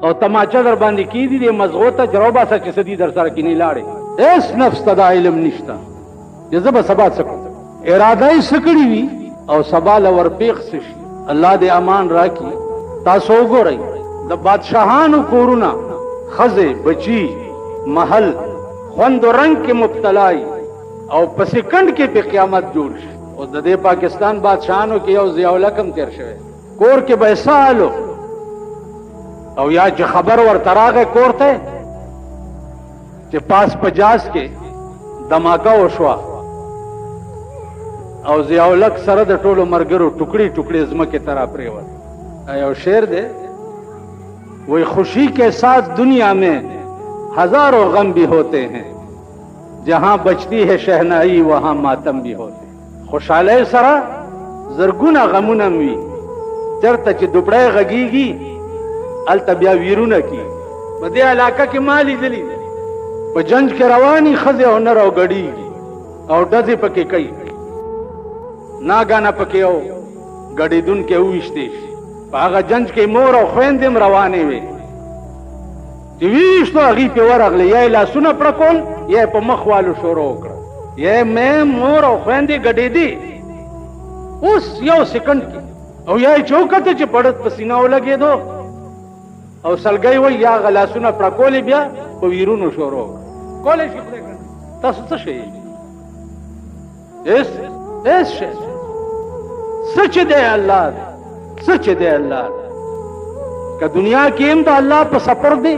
او تماچه در باندې کیدی دې مزغو ته جواب اسه چې سدي در سره کینی لاړې اس نفس ته علم نشتا جذب سبا سکو اراده یې سکړی وی او سبا لور پیغ شي الله دې امان راکړي. تاسو وګورئ د بادشاہانو کورونه خزه بچی محل خوند و رنگ کې مبتلای او په سکند کې په قیامت جوړ شي. او د دې پاکستان بادشاہانو کې یو ضیاء الحق تیر شوی کور کې به سالو او یا چې خبر ورته راغی کور ته چې پاس 50 کې دماکه وشوه او ضیاء الحق سره د ټولو مرګرو ټوکړي ټوکړي ځمکې ته راپرېوت. یو شعر دی وہی خوشی کے ساتھ دنیا میں ہزاروں غم بھی ہوتے ہیں جہاں بچتی ہے شہنائی وہاں ماتم بھی ہوتے ہیں. خوشحالی سره زرګونه غمونه وي چرته چې دوپړی غږیږي هلته بیا ویرونه کي. په دې علاقه کې ما لیدلي په جنج کې رواني ښځې او نر او ګډېږي او ډزې پکې کوي ناګانه پکې یو ګډېدونکې وویشتې شي. په هغه جنج کې مور او خویندې هم روانې وې چې ویشتو هغې پې ورغلې یا یې لاسونه پړکول یا یې په مخ والو شروع وکړه یا یې مور او خویندې ګډېدې اوس یو سکند کې او یا یې چې وکته چې پړد په سینه ولګېدو او سلګۍ وایي یا هغه لاسونه پړکولې بیا په ویرونو شروع وکړه. کولی شي خدای کړه تاسو څه شئ هېڅ شی څه چې دی الله دی څه چې دی الله دی که دنیا کې هم د الله په سپر دی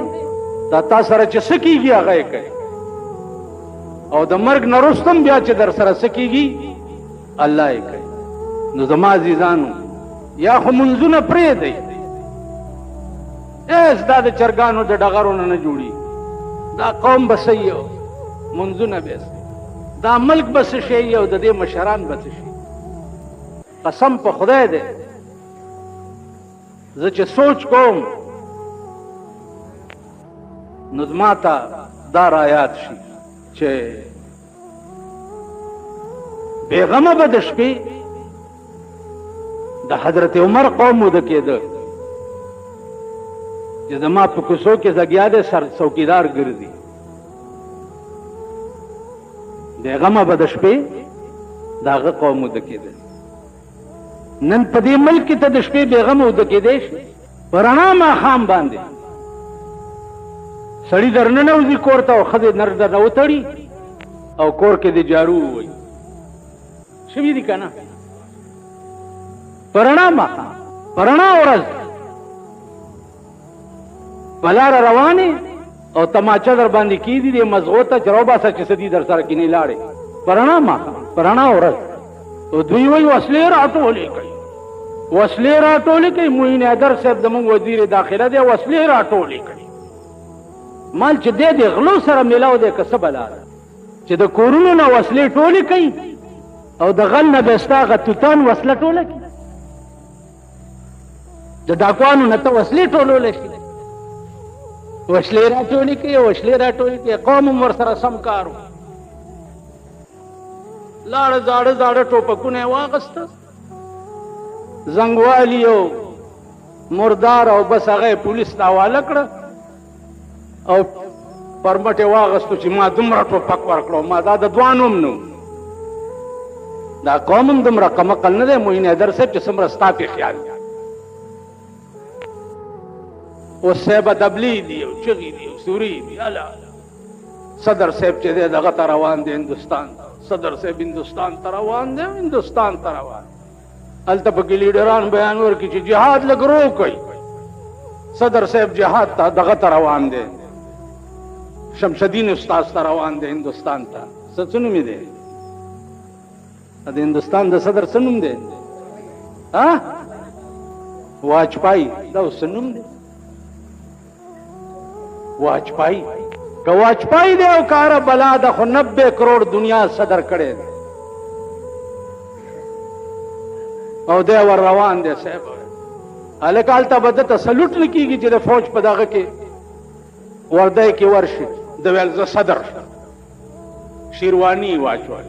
دا تا سره چې څه کېږي هغه یې کوي او د مرګ نه وروسته هم بیا چې در سره څه کېږي الله یې کوي. نو زما عزیزانو یا خو منځونه پرېږدئ هېڅ دا د چرګانو د ډغرو نه جوړي دا قوم به څه یو منځونه به دا ملک به څه شي او د دې مشران به څه شي. قسم په خدای دی زه چې سوچ کوم نو زما ته دا رایاد شي چې بېغمه به د شپې د حضرت عمر قوم وده کېده چې زما په کوڅو کې زګیا دی سر څوکیدار ګرځي بېغمه به د شپې د هغه قوم وده کېده. نن په دې ملک کې ته د شپې بېغمه وده کېدی شي په رڼا ماښام باندې سړي در ننوځي کور ته او ښځې نر در نه وتړي او کور کې د جارو ووایي شوي دي که نه په رڼا ماښام په رڼا ورځ په لاره روانې او تماچه در باندې کېدي دې مزغو ته چې راوباسه چې څه دي در سره کینې لاړې په رڼا ماښام په رڼا ورځ او دوی وایي وسلې راټولې کوي وسلې راټولې کوي. معین حیدر صاحب زموږ وزیر داخله دی وسلې راټولې کوي. مال چې دی د غلو سره میلاو دی که څه بلا ده چې د کورونو نه وسلې ټولې کوي او د غل نه به ستا هغه توتان وسله ټوله کړي د ډاکوانو نه ته وسلې ټولولی شي وسلې راټولې کوي وسلې راټولې کوي. قوم هم ورسره سم کار و لاړه زاړه زاړه ټوپکونه یې واغسته زنګوالي او مردار او بس هغه یې پولیس ته حواله کړه او پرمټ یې واغستو چې ما دومره ټوپک ورکړو ما دا د دوانو هم نه دا قوم هم دومره کمقل نه دی معین حیدر صاحب چې څومره ستا پې خیال دی اوس صاحب دبلی دي او چغې دي او سوري دي الله صدر صاحب چې دی دغه ته روان دی هندوستان ته صدر صاحب هندوستان ته روان دی هندوستان ته روان هلته پکې لیډران بیان ورکړي چې جهاد لږ رو کوي صدر صاحب جهاد ته دغه ته روان دی شمشدین استاذ ته روان دی هندوستان ته څه نوم یې دی د هندوستان د صدر څه نوم دی واجپائی دا اوس څه نوم دی واجپائی که واجپائی دی او کاره بلا ده خو 90 کروڑ دنیا صدر کړی دی او دی ور روان دی صاحب هلکه هلته به ده ته سلوټ نه کېږي چې د فوج په دغه کې وردی کې ورشي د ویل زه صدر شیرواني واچول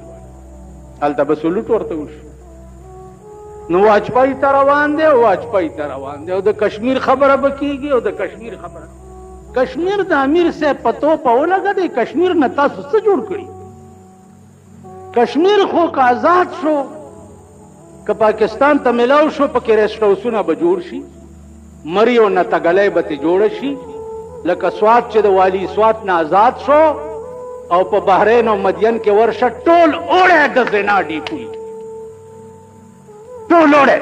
هلته به سلوټ ورته وشي نو واجپای ته روان دی، واجپای ته روان دی، او د کشمیر خبره به کېږي، او د کشمیر خبره. کشمیر د امیر صاحب په توپه ولګه دی، کشمیر نه تاسو څه جوړ کړي؟ کشمیر خو که آزاد شو، که پاکستان ته ملاو شو، پکې ریسټ هاوسونه به جوړ شي، مري او نتګلی به ترې جوړه شي، لکه سوات چې د والي سوات نه آزاد شو او په بحرین او مدین کې ورشه، ټول اوړی د زنا ډیپوي، ټول اوړی،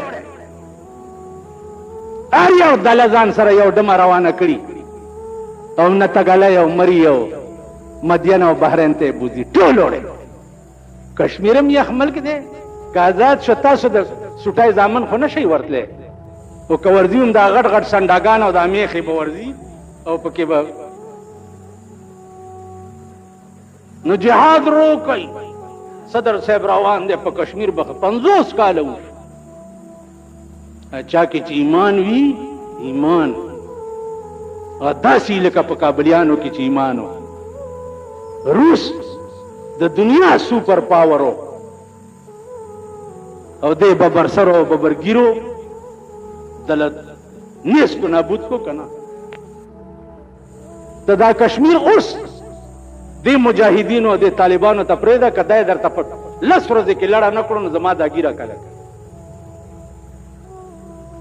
هر یو ډله ځان سره یو ډمه روانه کړي او نتګلی او مري او مدین او بحرین ته یې بوځي، ټول اوړی. کشمیر هم یخ ملک دی، که آزاد شو تاسو د سوټای زامن خو نه شئ ورتلی، او که ورځي هم دا غټ غټ سنډاګان او دا میخې به ورځي او پکې به نو جهاد روکئ. صدر صاحب روان دی په کشمیر به 50 کاله وشو. چا کې چې ایمان وي، ایمان داسې لکه په کابلیانو کې چې ایمان و. روس د دنیا سوپر پاورو او دی ببرسرو او ببرګیرو دله نیست کو نابود کو کنه. دا کشمیر اوس دی مجاهدینو دی طالبانو ته پرېږده، که دی درته په 10 ورځې کې لړه نه کړو نو زما دا ګیره کله.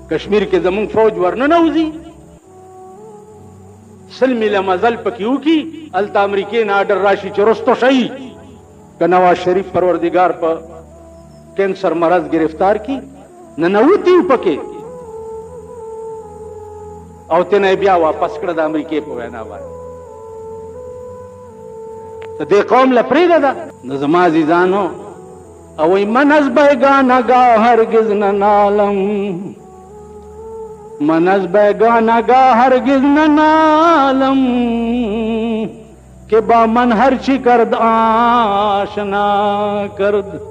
کشمیر کې زمونږ فوج ورننوځي، 100 میله مزل پکې وکړي، هلته امریکې نه آډر راشي چې رستو شئ، که نواز شریف پروردګار په کینسر مرض گرفتار کی، ننوتي پکې او تنه بیا واپس کړه د امریکې په وینا باندې. ته دې قوم له پرېږده. نو زما عزیزانو، او وایي من از بیگانگاه هرگز ننالم، من از بیگانگاه هرگز ننالم، که با من هر چی کرد آشنا کرد.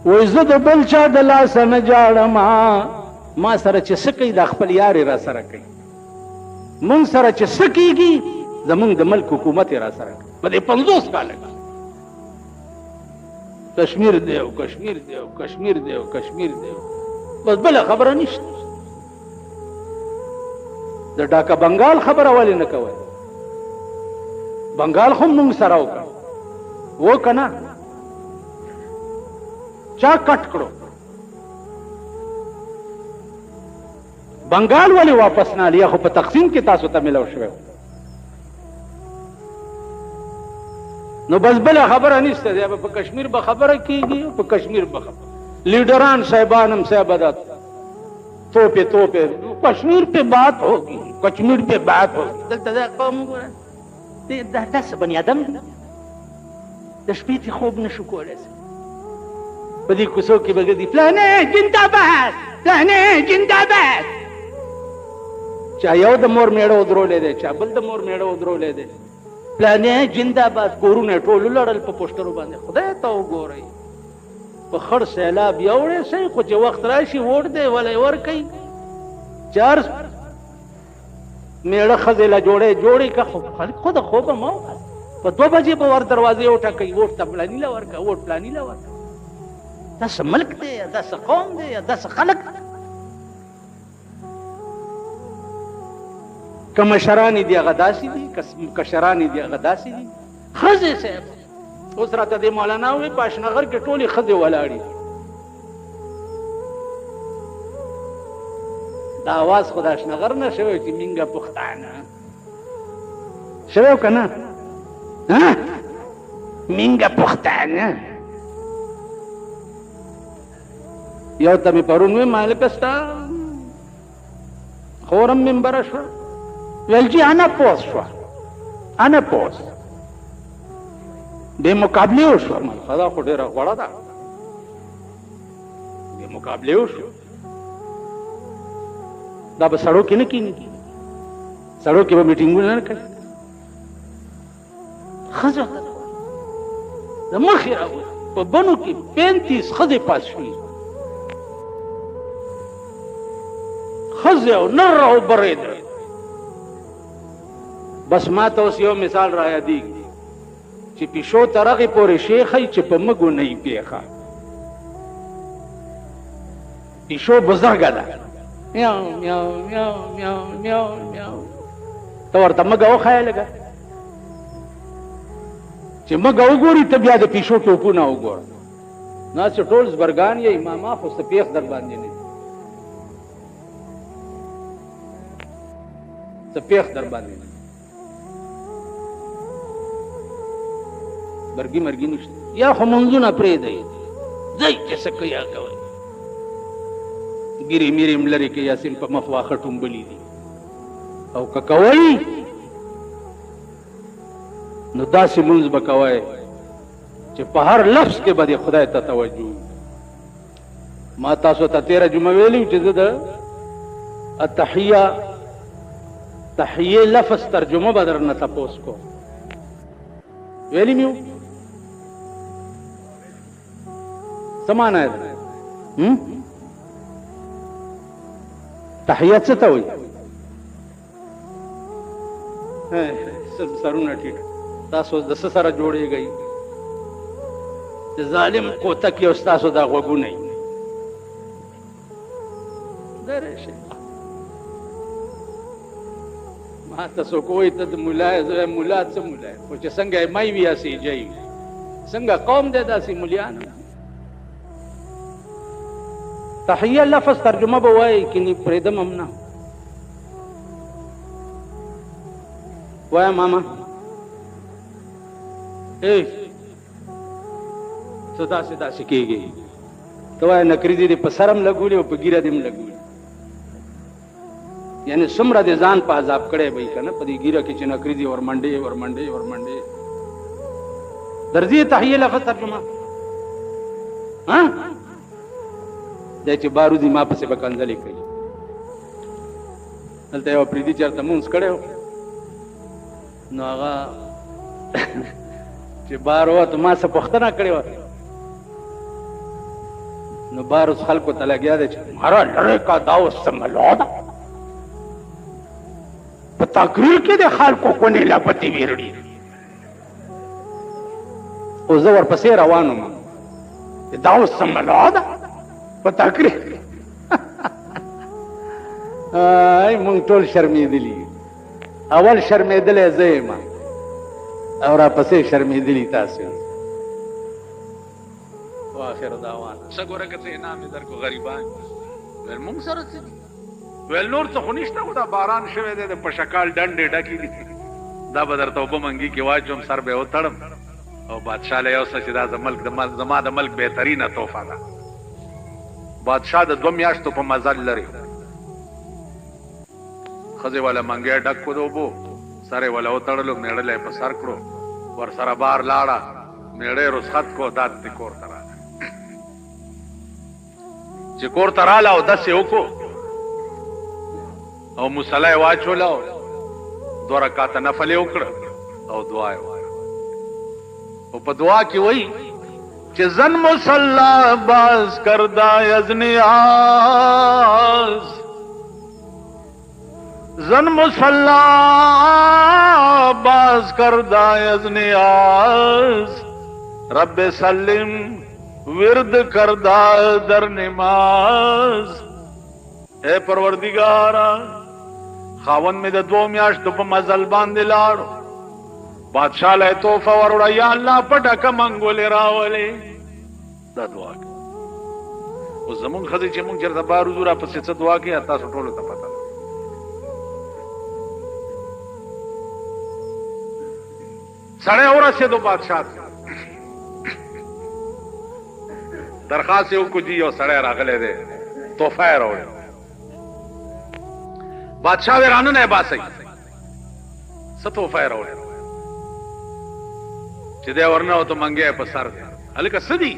وای زه د بل چا د لاسه نه جاړم، ما سره چې څه کوي دا خپل یار را سره کوي، مونږ سره چې څه کېږي زمونږ د ملک حکومت را سره کوي. په دې 50 کاله کې کشمیر دی او کشمیر دی او کشمیر دی او کشمیر دی، بس بله خبره نشته. د ډاکا بنگال خبره ولې نه کوئ؟ بنگال خو مونږ سره وکړه، و که نه؟ چا کټ کړو؟ بنگال ولې واپس نه لیا؟ خو په تقسیم کې تاسو ته ملو شوی. نو بس بله خبره نشته دی، په کشمیر به خبره کېږي، په کشمیر به خبره. لیډران صاحبان هم صاحب دا توپې توپې کشمیر پہ بات ہوگی، کشمیر پہ بات ہوگی. دلته دا قوم ګوره دا داسې بني ادم دی، د شپې ته خوب نشو کولی. په دې کوڅو کې به ګرځي فلانې جنداباد، فلانې جنداباد. چا یو د مور میړه ودرولی دی، چا بل د مور میړه ودرولی دی، فلانې جنداباد. کورونه ټول لړل په پوسټرو باندې. خدای ته وګورئ، په خړ سیلاب یوړی شئ، خو چې وخت راشي ووټ دی ولی ورکوي. 4 میړه ښځې له جوړې که خلک خو د خوبه مه وباسه، په 2 بجې به ور دروازې وټکوي، ووټ ته فلاني له ورکوه، ووټ فلاني له ورکوه. دا څه ملک دی یا دا څه قوم دی یا دا څه خلک دی؟ که مشران دي هغه داسې دي، که کشران دي هغه داسې دي. ښځې صاحب اوس راته د مولانا ووایي په اشنغر کې ټولې ښځې ولاړې دي. دا اواز خو د اشنغر نه شوی چې مینګه پښتانه شوی او که نه؟ مینګه پښتانه. یو ته مې پرون وی مالکه ستا خورم ممبره شوه، ویل جي انا پوس شوه، انا پوس بې مقابلې وشوه. خدا خو ډېره غوړه ده، بې مقابلې وشوه. دا به سړو کې نه کېني، سړو کې به میټینګونه نه کوي. ښځه د مخې راوځي، په بنو کې 35 ښځې پاس شوي، ښځې او نر او برېده. بس ما ته اوس یو مثال را یادېږي چې پیشو تر هغې پورې شیخی چې په مږو نه یې پېښه. پیشو بزرګه ده میاو میاو میاو میاو میاو میاو ته ورته مګه وښایه لږه چې مګه وګوري ته بیا د پیشو ټوپونه وګوره نه چې ټول زبرګان یې ماما خو سپیخ در باندې نه سپیخ در باندې نه برګي مرګي نشته یا خو منځونه پرېږدئ ځئ چې څه کوي هغه کوئ ګیرې میرې م لرې کې یاسین په مخ واښه ټومبلي دي او که کوئ نو داسې لمونځ به کوئ چې په هر لفظ کې به د خدای ته توجه ما تاسو ته تېره جمعه ویلي چې زه د تحیې لفظ ترجمه به درنه تپوس کوم ویلي مې و څه معنی ده تحیه څه ته وایي سرونه ټیټ تاسو د څه سره جوړېږئ د ظالم کوتک یو ستاسو دا غوږونه یي ما ته څوک وایي ته د ملا یې زه ملا څه ملا یې خو چې څنګه یې می وي هسې جی وي څنګه قوم دی داسې ملیان تحیه لفظ ترجمه به وایي کني پرېږدم هم نه وایه ماما څه داسې داسې کېږي ته وایه نکري دې په سر هم لګولي او په ګیره دې هم لګولي یعنی څومره دې ځان په عذاب کړی به که نه په دې ګیره کې چې نکري دي ورمنډې ورمنډې ورمنډې درځي تحیه لفظ ترجمه دی چې بارودي ما پسې به کنځلې کوي دلته یو پریدي چېرته مونځ کړی و نو هغه چې بار ووتو ما څه پوښتنه کړې وه نو بار اوس خلکو ته لګیا دی چې مارا لرې کا دا اوس څه ملو ده په تقریر کې د خلکو کونې لپتې ویرړي اوس زه ورپسې روان وم چې دا اوس څه ملو ده په تقریر مونږ ټول شرمېدلي اول شرمېدلی زه یم او راپسې شرمېدلي تاسو واخر دعوانا څه ګوره که څه انعام یې درکو غریبان ویل مونږ سره څه دي ویل نور څه خو نشته خو دا باران شوی دی د پشکال ډنډې ډکې دي دا به درته اوبه منګي کې واچوم سر به یې وتړم او بادشاه له یو څه چې دا زما د ملک بهترینه تحفه ده بادشاه د 2 میاشتو په مزل لري ښځې والا منګی ډک کړو د اوبو سر یې والا وتړلو میړه یې په سر کړو ورسره بار لاړه میړه یې رخصت کړو داد دې کور ته راغله چې کور ته راله او داسې وکړو او مصلی یې واچوله او 2 رکعته نفل یې وکړه او دعا یې وکړه او په دعا کې وایي چې زن مصلا باز کردا از نیاز زن مصلا باز کردا از نیاز رب سلم ورد کردا در نماز اے پروردگارا خاون میں د 2 میاشتو په مزل باندې لاړو بادشاہ له توفه وروړه یا الله پټه منګولې راولې دا دعا کوي او زمونږ ښځې چې مونږ چېرته بار وځو راپسې څه دعا کوي تاسو ټولو ته پته ده سړی ورسېدو بادشاه ته درخواست یې وکړو جي یو سړی راغلی دی تحفه یې راوړې بادشاه وی رانونه یې باسئ څه تحفه یې راوړې چې دی ورننوتو منګی یې په سر دی هلکه څه دي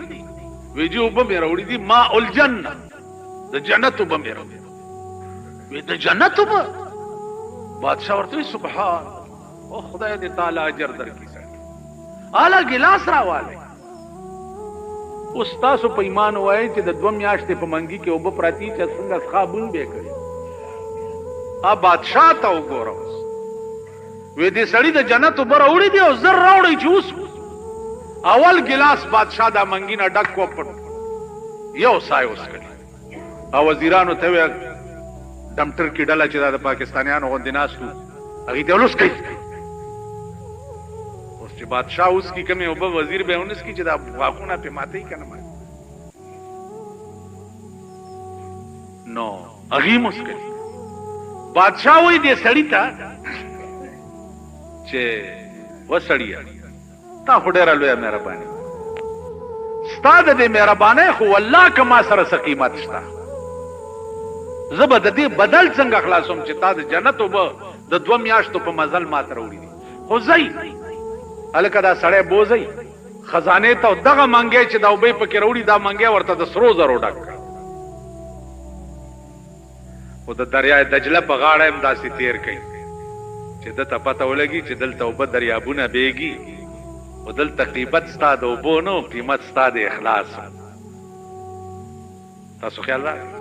وی جي اوبه مې راوړي دي ماء الجنه د جنت اوبه مې راوړي وی د جنت اوبه بادشاه ورته وی سبحان او خدای دې تعالی اجر درکړي اعلی ګلاس راوالی اوس تاسو په ایمان وایئ چې د 2 میاشتې په منګي کې اوبه پراتې چې څنګه څښابون به یې کړي بادشاه ته وګوره اوس وی دې سړي د جنت اوبه راوړي دي او زر راوړئ چې اوس اول ګلاس بادشاه دا منګي نه ډک کو پټ یو سای اوس کړي او وزیرانو ته وی دمټر کې ډله چې دا د پاکستانیانو غوندې ناستو هغې ته ولوس کوي اوس چې بادشاه اوس کې کمې اوبه وزیر به ونس کي چې دا غاښونه پې ماتوي که نه ماتوي نو هغې هم اوس کوي بادشاه وایي دې سړي ته چې وسړیه تا خو ډېره لویه مهرباني ستا د دې مهربانۍ خو والله که ما سره څه قیمت شته زه به د دې بدل څنګه خلاصوم چې تا د جنت اوبه د 2 میاشتو په مزل ماته راوړي دي خو ځئ هلکه دا سړی بوځئ خزانې ته دغه منګی چې دا اوبه پکې راوړي دا منګی ورته د سرو زرو ډک کړ خو د دریای دجله په غاړه هم داسې تیر کوي چې دته پته ولګي چې دلته اوبه دریابونه بیږي او دلته قیمت ستا د اوبو نه قیمت ستا د اخلاص تاسو خیال راغی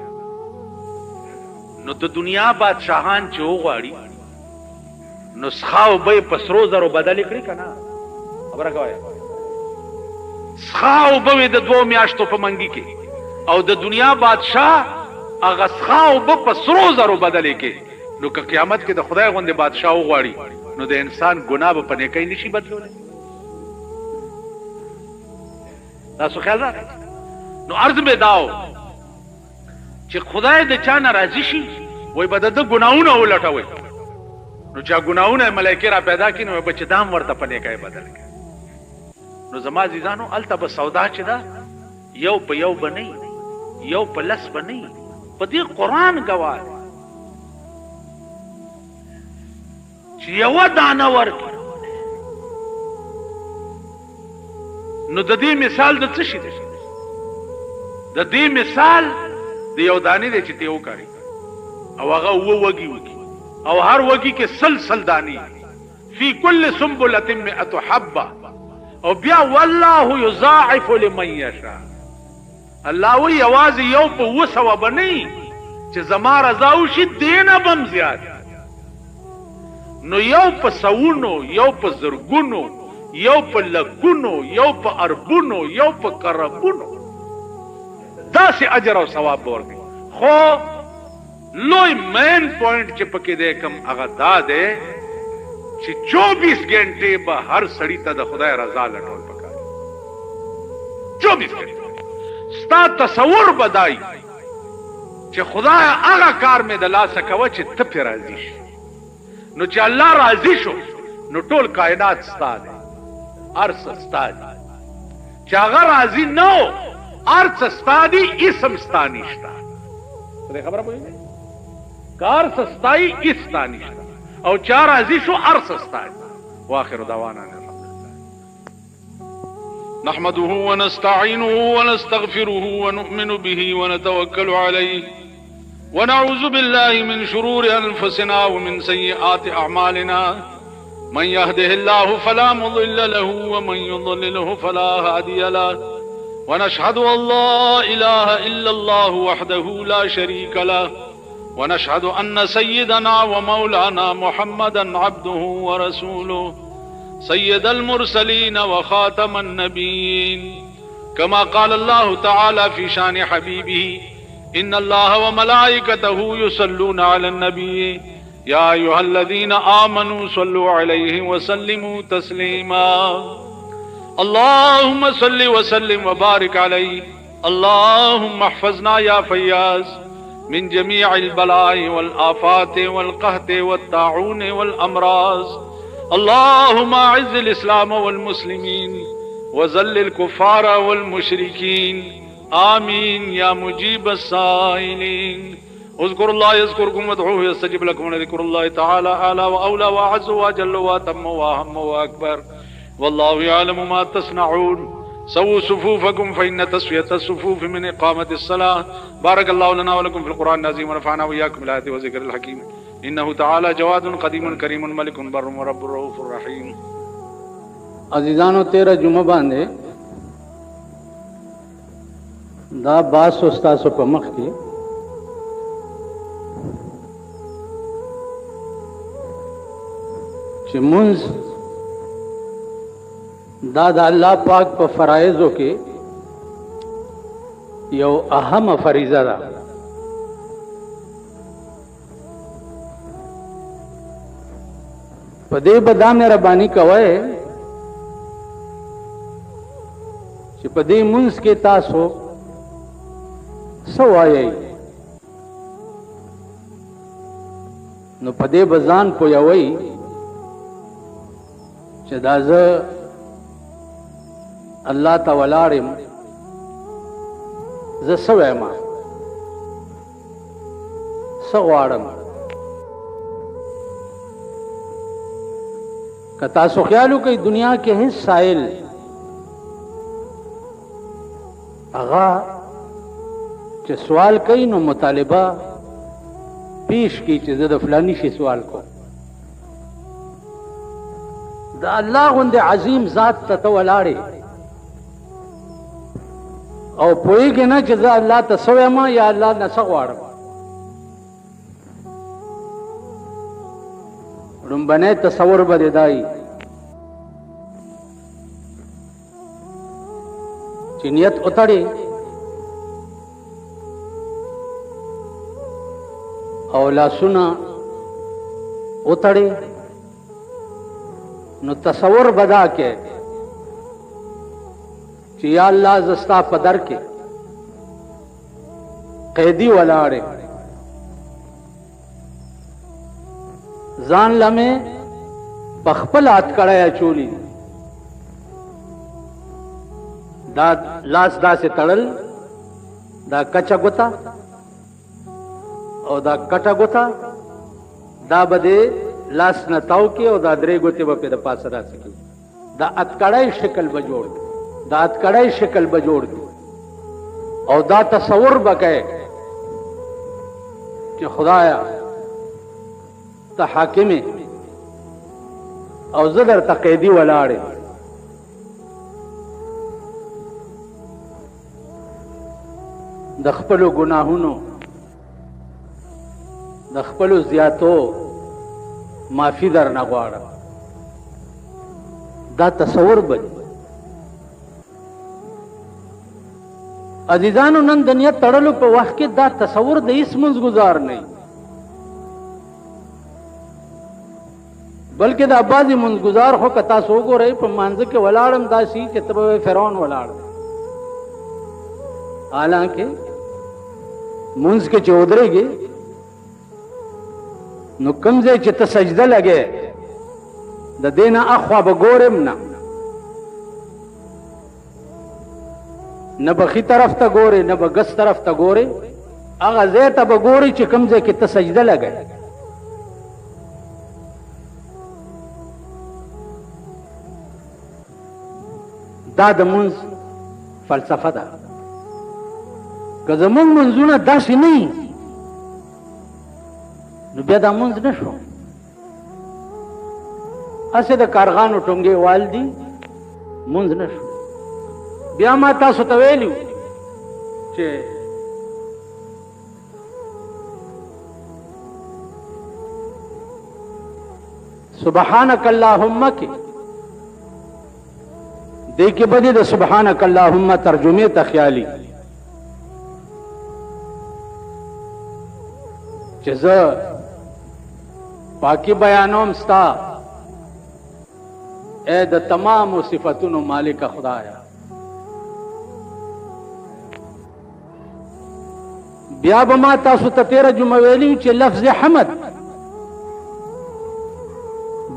نو د دنیا بادشاهان چې وغواړي نو څښا اوبه یې په سرو زرو بدلې کړي که نه خبره کوئ څښا اوبه یې د 2 میاشتو په منګي کې او د دنیا بادشاه هغه څښا اوبه په سرو زرو بدلې کې نو که قیامت کې د خدای غوندې بادشاه وغواړي نو د انسان ګناه به په نیکۍ نشي بدلولی تاسو خیال راغی نو عرض مې دا و چې خدای د چا نه راضي شي وایي به د ده ګناهونه ولټوئ نو چا ګناهونه ملایکې را پیدا کړي نو به چې دا هم ورته په نیکۍ بدل کړي نو زما عزیزانو هلته به سودا چې ده یو په یو به نه یو په لس به نه په دې قرآن ګواه چې یوه دانه ورکړي نو د دې مثال د څه شي دی د دې مثال د یو دانې دی چې ته وکړي او هغه 2 وږي وکړي او هر وږي کې سل دانې فی کل سنبلة 100 حبه او بیا والله یضاعف لمن یشاء الله وی یوازې یو په 200 به نه چې زما رضا وشي دینه بم زیات نو یو په سوونو یو په زرګونو یو په لګونو یو په اربونو یو په کربونو داسې اجر او ثواب به ورکړي خو لوی مین پوینټ چې پکې دی کوم هغه دا دی چې 24 غنټې به هر سړي ته د خدای رضا لټول پکار 24 غنټې ستا تصور بدای چې خدای هغه کار مې د لاسه کوه چې ته پې راضي شي نو چې الله راضي شو نو ټول کائنات ستا دی ارس ستا دی چې هغه راضي نه و ارس ستا دی اسم ستا نشته خدای خبره پوهېږئ که ارس ستایي اس ستا نشته او چا راضي شو ارس ستا دی واخر دعوانا نحمده ونستعينه ونستغفره ونؤمن به ونتوكل عليه ونعوذ بالله من شرور أنفسنا ومن سيئات أعمالنا من يهده الله فلا مضل له ومن يضلله فلا هادي له ونشهد أن لا إله إلا الله وحده لا شريك له ونشهد أن سيدنا ومولانا محمدا عبده ورسوله سيد المرسلين وخاتم النبيين كما قال الله تعالى في شان حبيبه إن الله وملائكته يصلون على النبي يا أيها الذين آمنوا صلوا عليه وسلموا تسليما اللهم صل وسلم وبارك عليه اللهم احفظنا يا فياز من جميع البلاء والآفات والقهط والطاعون والأمراض اللهم اعز الإسلام والمسلمين وذل الكفار والمشركين آمين يا مجيب السائلين اذكروا الله يذكركم وادعوه يستجب لكم ولذكر الله تعالى أعلى وأولى وأعز وأجل وأتم وأهم وأكبر والله يعلم ما تصنعون سووا صفوفكم فإن تسوية الصفوف من إقامة الصلاة بارك الله لنا ولكم في القرآن العظيم ونفعنا وإياكم بالآيات وذكر الحكيم إنه تعالى جواد قديم كريم ملك بر ورب الرؤوف الرحيم عزیزانو 13 جمعه باندې دا باس استاسو په مخ کې چې منځ دا د الله پاک په فرایضو کې یو اهم فریضه ده په دې بدا مهرباني کوئ چې په دې منځ کې تاسو څه وایئ نو په دې به ځان پوهوئ چې دا زه الله ته ولاړ یم زه څه وایم څه غواړم که تاسو خیال وکړئ دنیا کې هیڅ سائل هغه چې سوال کوي نو مطالبه پیش کی چې زه د فلانی شي سوال کوم دا الله غوندې عظیم ذات ته ته ولاړې او پوهېږې نه چې زه الله ته څه وایم یا الله نه څه غواړم لومبنی تصور به دې دا وي چې نیت وتړې او لاسونه وتړې نو تصور بدا کې چې یا الله زستا په در کې قیدی ولاړې ځان لمه پخپل هات کړای اچولی دا لاس داسې تړل دا کچا ګوتا او دا کټا ګوتا دا بده لاس نه تاو کې او دا درې ګوتې به په د پاسه راځي دا اتکړای شکل به جوړ دا اتکړای شکل به جوړ او دا تصور وکړي چې خدایا ته حاکم او زه درته قیدي ولاړې د خپلو ګناهونو د خپلو زیاتو معافي در نه غواړم دا تصور به عزیزانو نن د نیت تړلو په وخت کې دا تصور د هیڅ منځ گزار نه بلکې دا بعضې منځ گزار خو که تاسو وګورئ په مانځه کې ولاړم داسې چې ته به فرعون ولاړ حالانکه منځ کې چې ودرېږي نو کوم ځای چې ته سجده لګې د دې نه اخوا به ګورم نه به ښي طرف ته ګورې نه به ګس طرف ته ګورې هغه ځای ته به ګورې چې کوم ځای کې ته سجده لګې دا د منځ فلسفه ده که زمونږ منځونه داسې نه وي نو بیا دا منځ نه شو هسې د کارغانو ټونګې وال دي منځ نه شو بیا ما تاسو ته ویلي چې سبحانک اللهم کې دې کې به د سبحانک اللهم ترجمه ته خیالي چې زه پاکی بیانوم ستا اے د تمام صفاتونو مالک خدایا بیا به ما تاسو ته 13 جمعه ویلي چې لفظ حمد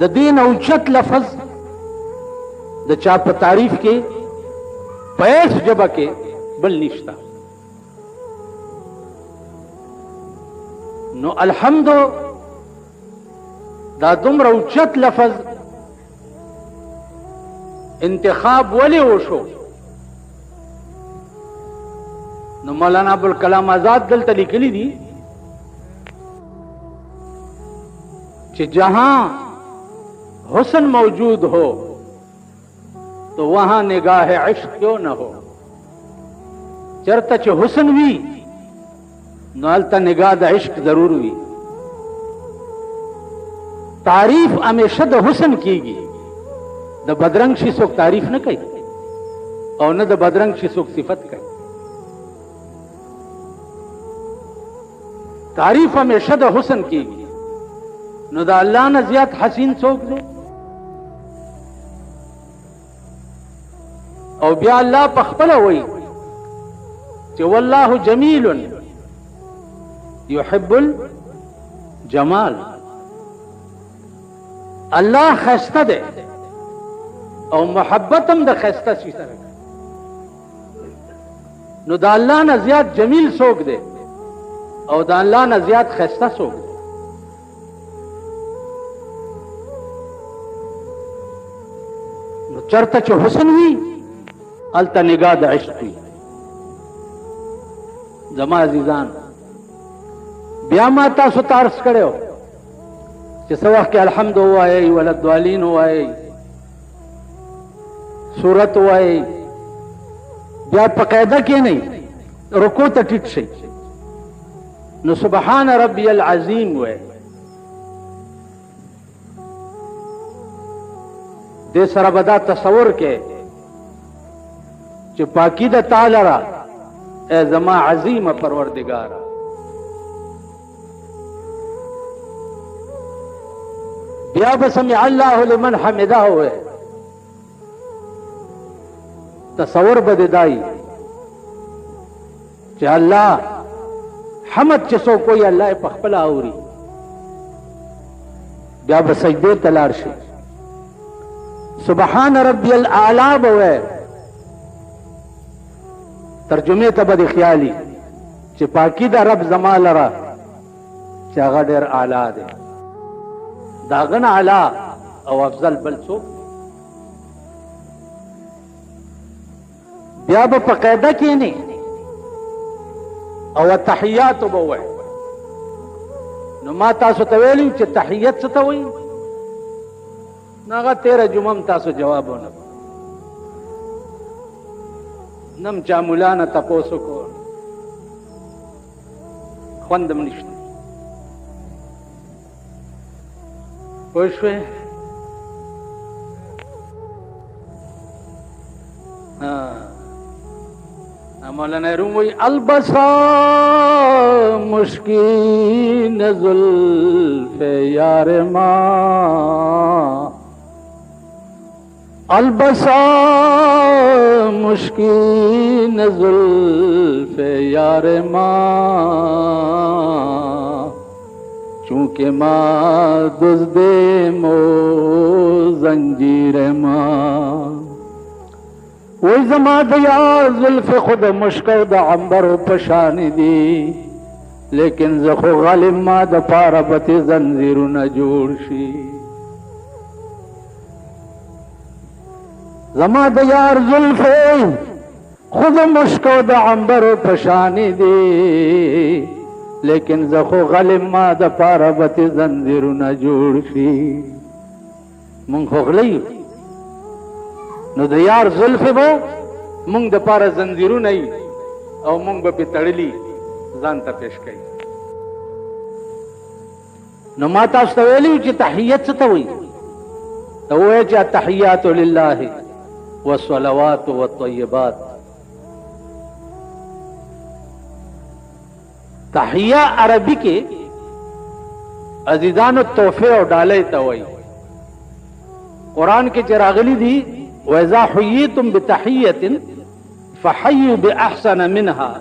د دین او چت لفظ د چا په تعریف کې پیس جبه کې بل نشتا نو الحمد دا دومره اوچت لفظ انتخاب ولی وشو نو مولانا ابوالکلام آزاد دلته لیکلی دي چې جہاں حسن موجود ہو تو وہاں نگاہ عشق کیوں نہ ہو چرته چې حسن وی نو هلته نگاه د عشق ضرور وي تعریف همیشه د حسن کیږي د بدرنګ شي څوک تعریف نه کوي او نه د بدرنګ شي څوک صفت کوي تعریف همیشه د حسن کیږي نو دا الله نه زیات حسین څوک دی؟ او بیا الله په خپل وایي چې والله جمیل يحب الجمال. الله خسته دی او محبت هم د خسته شي سره. نو د الله نه زیات جمیل څوک دی او د الله نه زیات خسته څوک دی؟ نو چرته چې حسن وي هلته نگاه د عشق وي. زما عزیزان بیا ما تاسو ته عرض کړی چې څه وخت کې الحمد ووایئ، ولدوالین ووایئ، سورت ووایئ، بیا په قاعده کې نه رکوع ته ټیټ شئ، نو سبحان ربی العظیم وایئ. دې سره به دا تصور کې چې پاکی د تعالی را اے زما عظیم پروردگارا. بیا به سمع الله لمن حمده ہوئے، تصور به دای چې الله حمد چې سو کوئی الله په خپل اوري. بیا به سجده ته لاړ شي، سبحان ربی الاعلی به ترجمه ته به خیالي چې پاکی دا رب زما لره چې هغه ډېر اعلی دی، دا غن اعلی او افضل بل څوک. بیا به په قاعده کې نه او تحیات به وایي. نو ما تاسو ته ویلي چې تحیت څه ته وایي؟ هغه 13 جمعه تاسو جوابونه نم چا مولانا تپوسو کو خوندم نشته. پوه شوې؟ مولانا روم وی البسا مشکین زلف یار ما، البسا مشکین زلف یار ماں، چونکہ ماں دزد مو زنجیر ماں. وی زما دیا زلف خود مشکو دا عنبر و پشان دی، لیکن زخو غالب ما دا پاربت زنجیر نجور شی. زما د یار زلف خود مشکو د عنبر پشانی دی، لیکن زخو غلم ما د پاره بت زنجیرونه جوړ شي. مونږ خو غلی نو د یار زلف به مونږ د پاره زنجیرونه ای او مونږ به تړلی ځان ته پیش کړي. نو ما تاسو ته ویلي چې تحیت څه ته وایي؟ ته وایي چې التحیات لله والصلوات والطیبات. تحیہ عربی کے عزیزانو تحفے اور ڈالے توئی. قرآن کے چراغلی دی وَإِذَا حُيِّيتُمْ بِتَحِيَّةٍ فَحَيُّوا بِأَحْسَنَ مِنْهَا.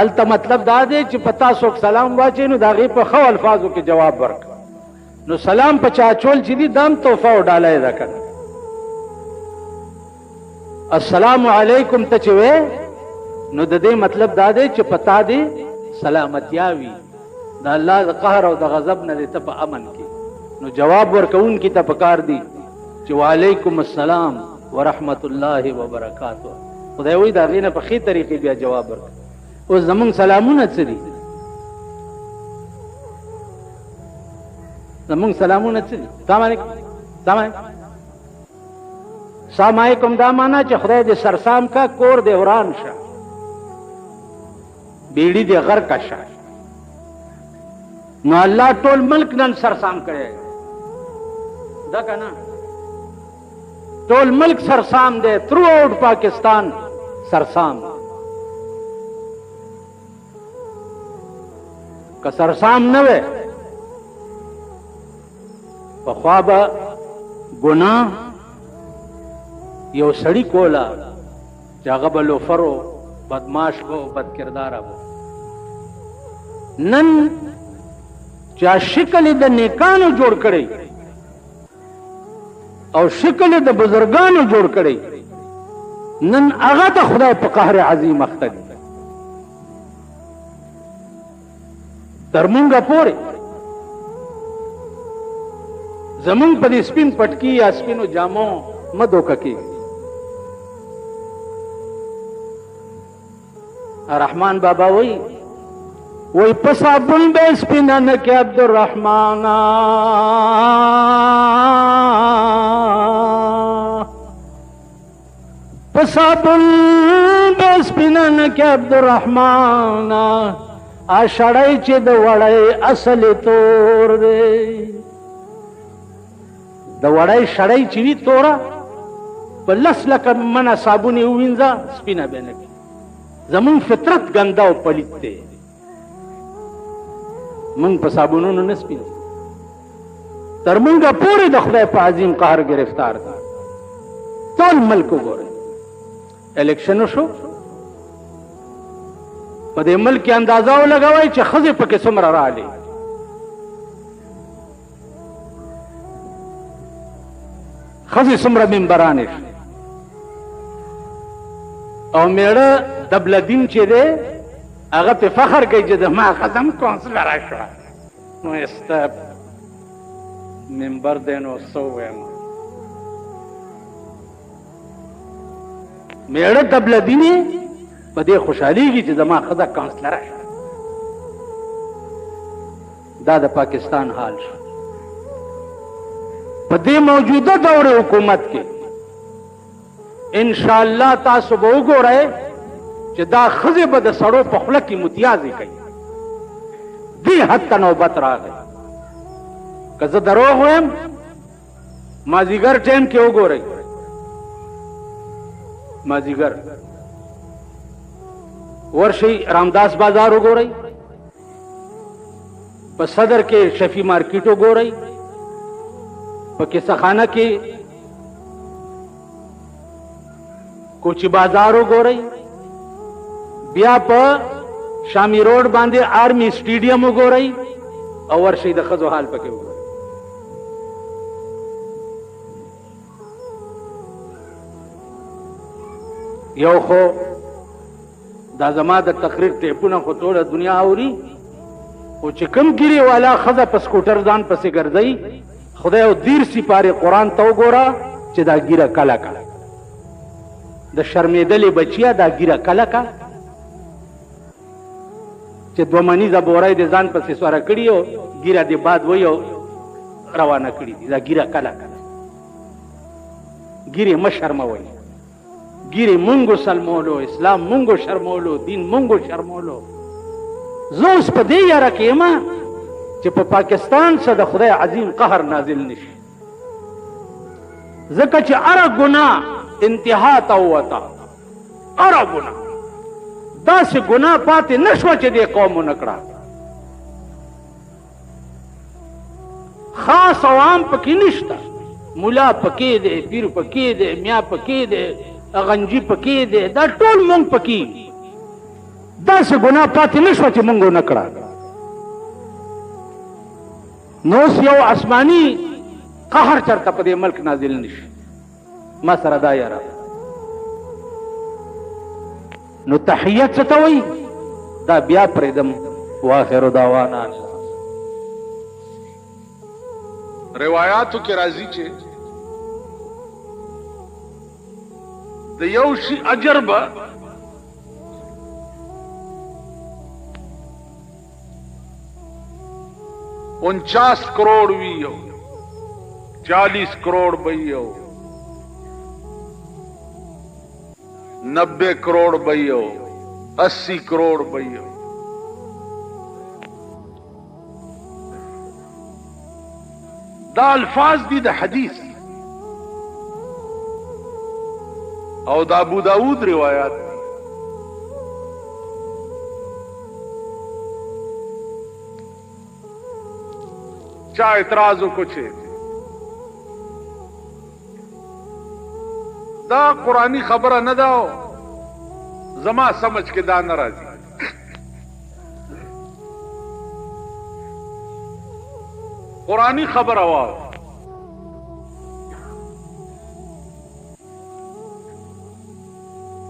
التا مطلب دا دے چې پتا سوک سلام واچے نو داغی پا خو الفاظو کے جواب ورک. نو سلام پا چاچول چی دی دام تحفہ اور ڈالے رکھن. السلام علیکم تچوے نو د دې مطلب دا دی چې پتا دی سلامتیاوی دا الله د قهر او د غضب نه ته په امن کې. نو جواب ورکون کی ته پکار دی چې وعلیکم السلام ورحمت الله وبرکاته. خدای وی دا غینه په خې طریقې بیا جواب ورک. اوس زمون سلامونه څه دي؟ زمون سلامونه څه دي؟ سلام علیکم. سلام علیکم. سلام علیکم دا معنا چې خدای دې سرسام کا کور دې وران شه، بیڑی دے غر کا شا. نو اللہ ټول ملک نن سرسام کرے دا کنا ټول ملک سرسام دے تھرو آؤٹ پاکستان سرسام. که سرسام نوے پخوا به ګناه یو سړی کولا چې هغه به لوفر و بدماش به بد کرداره به نن چا شکل د نیکانو جوړ کړی او شکل د بزرګانو جوړ کړی نن هغه د خدای په قهر عظیم اخته دي تر مونږه پورې زمونږ په دې سپین پټکي یا سپینو جامو مه دوکه کېږي رحمان بابا وی پسابن بے سپینن کے عبدالرحمن پسابن بے سپینن کے عبدالرحمن آشڑائی چی دا وڑائی اصل تور دے دا وڑائی شڑائی چی تورا پا لس لکا منا صابونی وینزا سپینا بینکی زمون فطرت گندا او پلیت دی مونږ په صابونونو نه سپین تر مونږه پورې د خدای په عظیم قهر گرفتار دي ټول ملک وګورئ الیکشن شو په دې ملک کې اندازه ولګوئ چې ښځې پکې څومره راغلي ښځې څومره ممبرانې شي او میړه دبلدین چې دی هغه په فخر کوي چې د ما ښځه کونسلره شوه نو ستا ممبر دی نو څه ووایم میړه دبلدین یې په دې خوشحالېږي چې زما ښځه کونسلره شوه دا د پاکستان حال شو په دې موجوده دور حکومت کې انشاءاللہ تاسو به وګورئ چې دا ښځې به د سړو په خوله کې متیازې کوي دې حد ته نوبت راغی که زه دروغ ویم مازدیګر ټایم کې وګورئ مازدیګر ورشئ رامداس بازار وګورئ په صدر کې شفیع مارکیټ وګورئ په کیسه خانه کې کوچی بازار وګورئ بیا په شامی روډ باندې آرمی سټیډیم وګورئ او ورشئ د ښځو حال پکې وګورئ یو خو دا زما د تقریر ټیپونه خو ټوله دنیا اوري خو چې کوم ګیرې والا ښځه په سکوټر ځان پسې ګرځئ خدای او دیر سپارې قرآن ته وګوره چې دا ګیره کله کله د شرمېدلې بچیا دا ګیره کله کا چې دوه منیزه بوری د ځان پسې سواره کړي او ګیره د باد وی او روانه کړي دي دا ګیره کله کله ګیرې مه شرموئ ګیرې مونږو سلمولو اسلام مونږو شرمولو دین مونږو شرمولو زه اوس په دې یاره کې یم چې په پاکستان څخه د خدای عظیم قهر نازل نشي ځکه چې هره ګناه انتها ته ووته هره ګناه داسې ګناه پاتې نه شوه چې دې قوم ونه کړه خاص عوام پکې نشته ملا پکې دی پیر پکې دی میا پکې دی غنجي پکې دی دا ټول مونږ پکې داسې ګناه پاتې نه شوه چې مونږ ونه کړه نو اوس یو آسماني قهر چرته په دې ملک نازل نشي ما سره دا یاره نو تحیت څه ته وایي دا بیا پرېږدم واخر دعوانا روایاتو کې راځي چې د یو شي اجر به 49 करोड़ भी हो 40 करोड़ भी हो 90 करोड़ भी हो 80 करोड़ भी हो دا الفاظ دي د حدیث او د ابو داود روایات چا اعتراض کو چه دا قرآنی خبره نه ده، زما سمجھ کې دا نه راځي. قرآنی خبره واو.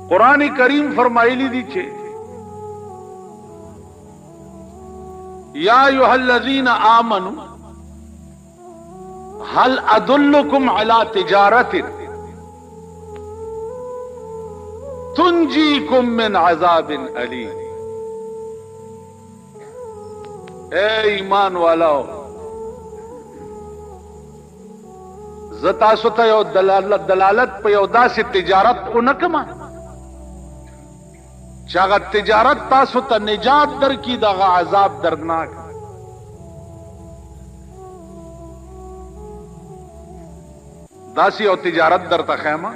قرآن کریم فرمایلی دی چې یا ایها الذین آمنوا هل ادلکم علی تجارت تنجیکم من عذاب علیم. اے ایمان والاو، ز تاسو ته یو دلالت په یو داسې تجارت کو نه کما چې هغه تجارت تاسو ته نجات درکړي دغه عذاب دردناک. داسې یو تجارت درته خیمه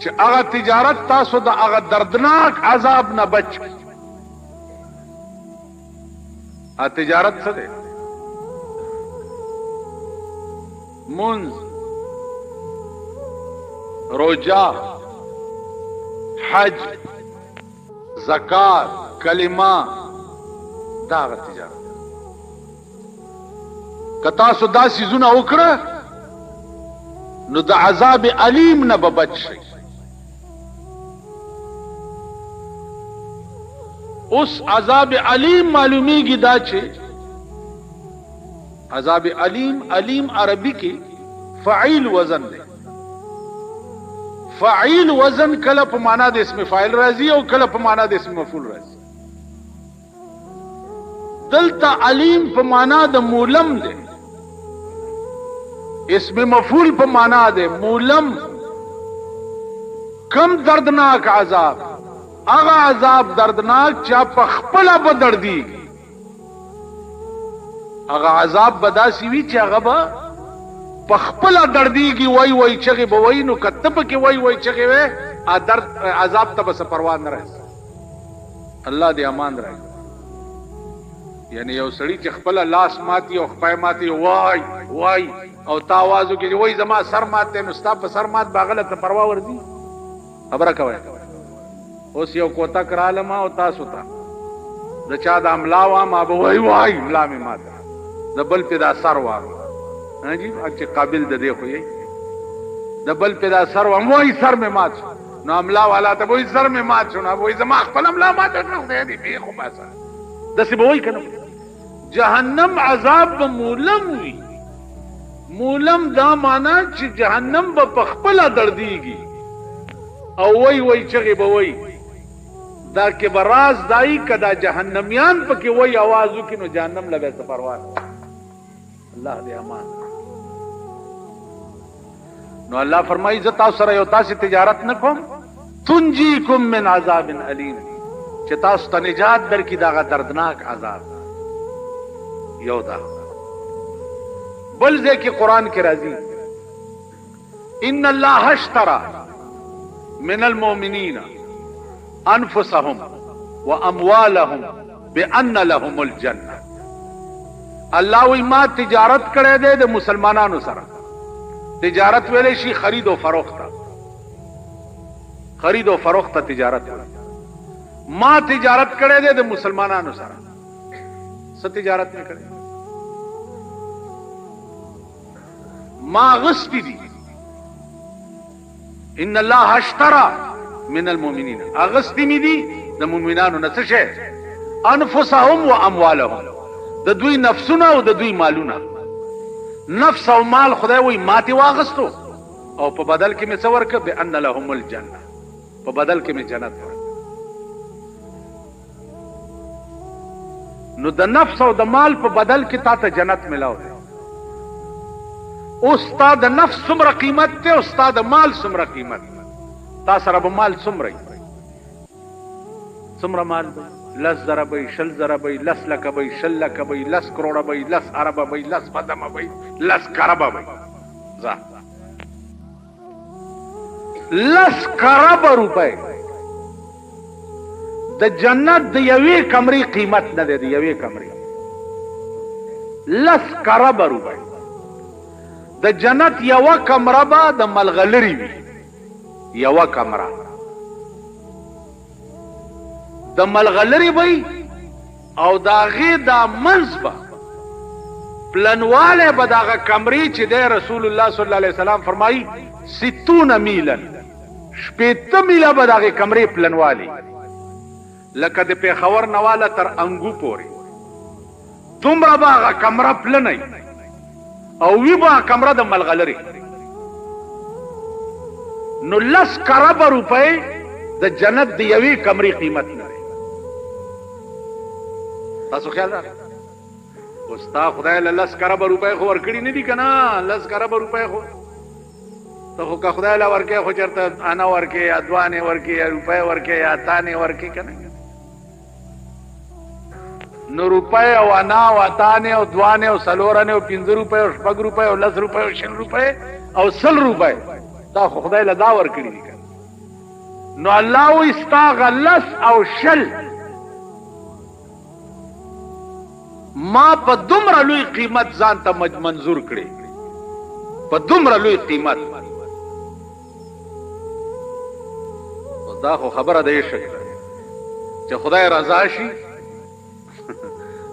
چې هغه تجارت تاسو د هغه دردناک عذاب نه بچ. تجارت څه دی؟ منز، روجا، حج، زکات، کلمه، دا هغه تجارت. که تاسو دا څیزونه وکړه نو د عذاب علیم نه به بچ شئ. اوس عذاب علیم معلومیږي دا چې عذاب علیم عربی کې فعیل وزن دی. فعیل وزن کله په معنا د اسم فاعل راځي او کله په معنا د اسم مفعول راځي. دلته علیم په معنا د مولم دی، اسم مفعول په معنا د مولم. کم دردناک عذاب، هغه عذاب دردناک چې په خپل به دردیږي. هغه عذاب بداسي وی چې هغه به په خپل دردیږي. وای وای چغه به وای نو کتب کې وای وای چغه وې ا درد عذاب ته بس پروا نه راځي. الله دې امان راځي. یعنی یو سړی چې خپل لاس ماتي او خپای ماتي وای وای او تاوازو کې وای زما سر ماته نو ستا په سر مات باغله ته پروا ورځي. خبره کوي. اوس یو کوتا کرالما او تاسو ته د چا د املا وا ما به وای وای املا می ماته د بل په دا سر وا جی چې قابل د دې خو یې د بل په دا سر وا وای سر می مات نو املا والا ته وای سر می مات شو نو وای زما خپل املا مات نه دی به خو باسه د څه وای کنه. جهنم عذاب مولم وی. مولم دا معنا چې جهنم به خپل دردیږي او وای وای چغه به وای. دا کې براز دای کدا جهنميان پکې وای आवाज وکړي نو جهنم لبه سفروان. الله دې امان. نو الله فرمایي ز تاسو سره یو تاسو تجارت نکوم تنجیکم من عذاب علیم چې تاسو ته نجات درکې دا دردناک عذاب. یو دا بل ځکه قران کې راځي ان الله اشترى من المؤمنين انفسهم واموالهم بان لهم الجنه. الله وی ما تجارت کړې ده د مسلمانانو سره. تجارت ویلې شي خرید او فروخت. خرید او فروخت تجارت. ما تجارت کړې ده د مسلمانانو سره. څه تجارت نه کړې؟ ما غصبی دي. ان الله اشترى من المؤمنين اغسطی می دی د مؤمنانو نه څه شي انفسهم واموالهم د دوی نفسونه او د دوی مالونه. نفس او مال خدای وی ماته واغستو او په بدل کې می څه ورک به ان لهم الجنه په بدل کې می جنت ورک. نو د نفس او د مال په بدل کې تا ته جنت ملاو. استاد نفس څومره قیمت ته استاد مال څومره قیمت. تا سره به مال څومره څومره مال 10 زره به 20 زره به 10 لک به 20 لک به 10 کروڑه به 10 ارب به 10 قدم به 10 کرب به ځه 10 کرب روپے د جنت د یوې کمرې قیمت نه دی. د یوې کمرې 10 کرب روپے د جنت یوه کمره به د ملغلرې وي، یوه کمره د ملغلرې وي، او د هغې دا منځ به پلنوالی به د هغه کمرې چې دی رسول الله صلی الله علیه وسلم فرمایي 60 میلا، 80 میله به د هغې کمرې پلنوالی، لکه د پېښور نه واله تر انګو پورې دومره به هغه کمره پلنی، او وی به کمره د ملغلرې. نو 10 کربه روپۍ د جنت د یوې کمرې قیمت نه دی. تاسو خیال راغی؟ اوس تا خدای له 10 کربه روپۍ خو ورکړي نه دي که نه؟ 10 کربه روپۍ خو ته خو که خدای له ورکې خو چېرته انه ورکې یا دوانې ورکې یا روپۍ ورکې یا تانې ورکې که نه؟ نو روپۍ او انا او اتانې او دوانې او څلورنې او 5 روپۍ او 6 روپۍ او 10 روپۍ او 20 روپۍ او 100 روپۍ تا خو خدای له دا ورکړي دي که. نو الله وایي ستا هغه 10 او 20 ما په دومره لوی قیمت ځان ته منظور کړي، په دومره لوی قیمت. دا خو خبره د عشق ده چې خدای رضا شي،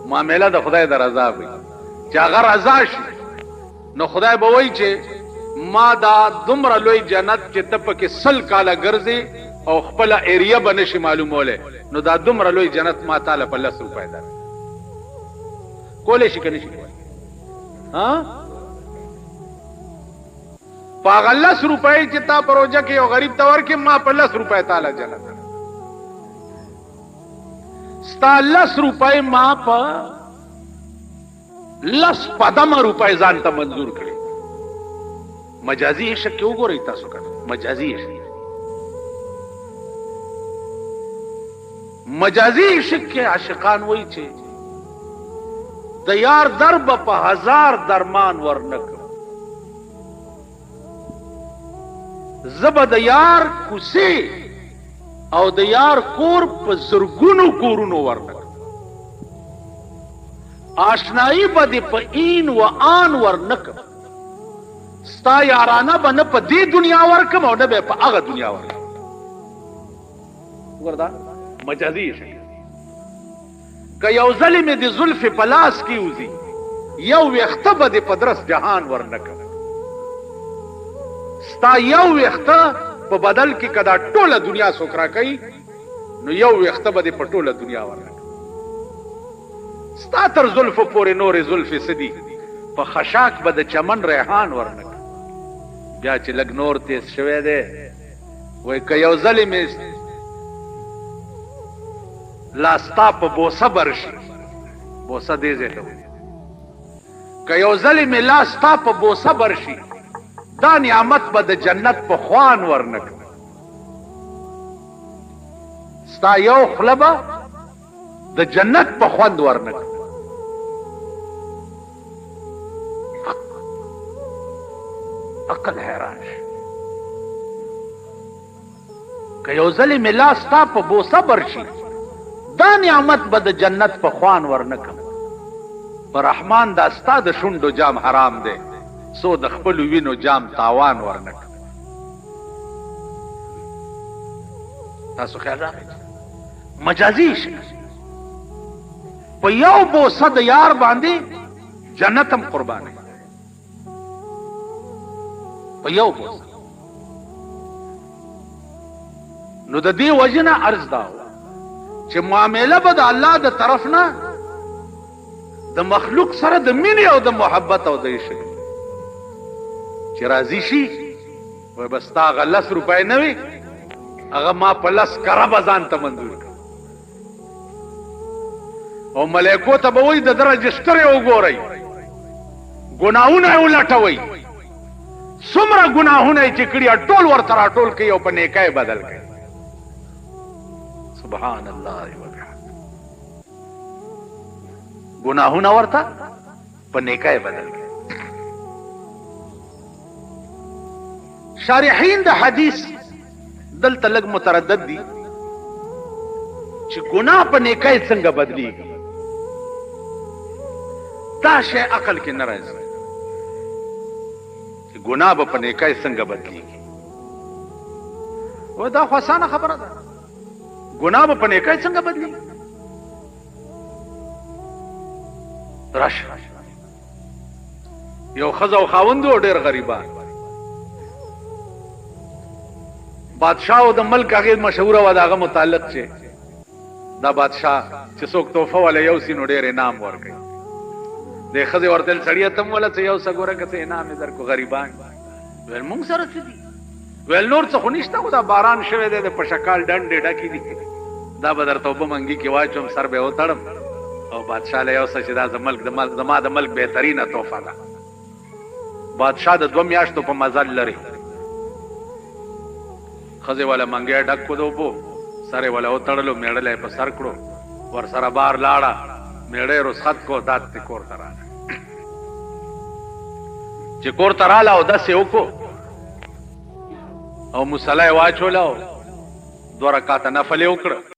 معامله د خدای د رضا وي. چې هغه رضا شي نو خدای به وایي چې ما دا دومره لوی جنت چې ته پکې 100 کاله ګرځې او خپله ایریا به نشي معلومولی، نو دا دومره لوی جنت ما تاله په 10 روپۍ در کولی شي که نه شي؟ په هغه 10 روپۍ چې تا په روژه کې یو غریب ته ورکړې، ما په 10 روپۍ تاله جنت، ستا 10 روپۍ ما په 10 قدمه روپۍ ځان ته منظور کړې. مجازي عشق کې وګورئ تاسو کنه، مجازي عشق، مجازي عشق کې عاشقان وایي چې د یار در به په 1000 درمان ورنکم، زه به د یار کوڅې او د یار کور په زرګونو کورونو ورنکم، آشنایی به دې په این و آن ورنکم، ستا یارانه به نه په دې دنیا ورکم او نه به په هغه دنیا ورکم. وګوره دا مجازي عشق. که یو ځلې مې د زلفې په لاس کې وځي، یو ویښته به دې په درس جهان ورنکم، ستا یو ویښته په بدل کې که دا ټوله دنیا څوک راکوي، نو یو ویښته به دې په ټوله دنیا ورنکم. ستا تر زلفو پورې نورې زلفې څه دي، په خشاک به د چمن ریحان ورنکم. بیا چې لږ نور تیز شوی دی وایي که یو ځلې مې لاستا په بوسه برشي، بوسه دې ځای ته وایي، که یو ځلې مې لاستا په بوسه برشي، دا نعمت به د جنت په خوان ورنکم، ستا یو خوله به د جنت په خوند ورنکم. عقل حیران شي. که یو ځلې مې لاس تا په بوسه برشي، دا نعمت به د جنت په خوان ورنکم. پر رحمان دا ستا د شونډو جام حرام دی، سو د خپلو وینو جام تاوان ورنکم. تاسو خیال راغی؟ مجازي شي. په یو بوسه د یار باندې جنت هم قربانه، په یو بوسه. نو د دې وجه نه عرض دا چې معامله به د الله د طرف نه د مخلوق سره د مینې او د محبت او د عشق چې راضي شي، وایي بس تا هغه 10 روپۍ نه وي، هغه ما په 10 کربه ځان ته منظور کړ. او ملایکو ته به وایي د ده رجسټر یې وګورئ، ګناهونه یې ولټوئ، څومره ګناهونه یې چې کړي ټول ورته راټول کوي او په نیکۍ بدل کوي. سبحان الله وبحمده. ګناهونه ورته په نیکۍ بدل کوي. شارحین د حدیث دلته لږ متردد دي چې ګناه په نیکۍ څنګه بدلیږي. دا شی عقل کې نه راځي. ګناه به په نیکۍ څنګه بدلیږي. و دا خو اسانه خبره ده، ګناه به په نیکۍ څنګه بدلیږي. راشه یو ښځه او خاوند و ډېر غریبان. بادشاہ او د ملک هغې مشهوره وه د هغه متعلق چې دا بادشاہ چې څوک تحفه والا یو سي نو ډېر انعام ورکوي. دې ښځې ورته ویل سړیه ته م وله څه یو څه ګوره که څه انعام یې درکړو غریبان. ویل مونږ سره څه دي؟ ویل نور څه خو نشته، خو دا باران شوی دی د پشکال ډنډې ډکې دي، دا به درته اوبه منګي کې واچوم، سر به یې وتړم او بادشاه له یو څه چې دا زما د ملک بهترینه تحفه ده. بادشاه د 2 میاشتو په مزل لري. ښځې والا منګی ډک کړو د اوبو، سر یې والا وتړلو، میړله یې په سر کړو، ورسره بار لاړه، میړه یې رخصت کړو، داد ترې کور ته راغله. چې کور ته راله او داسې وکړو او مصلی یې واچوله او 2 رکعته نفل یې وکړه.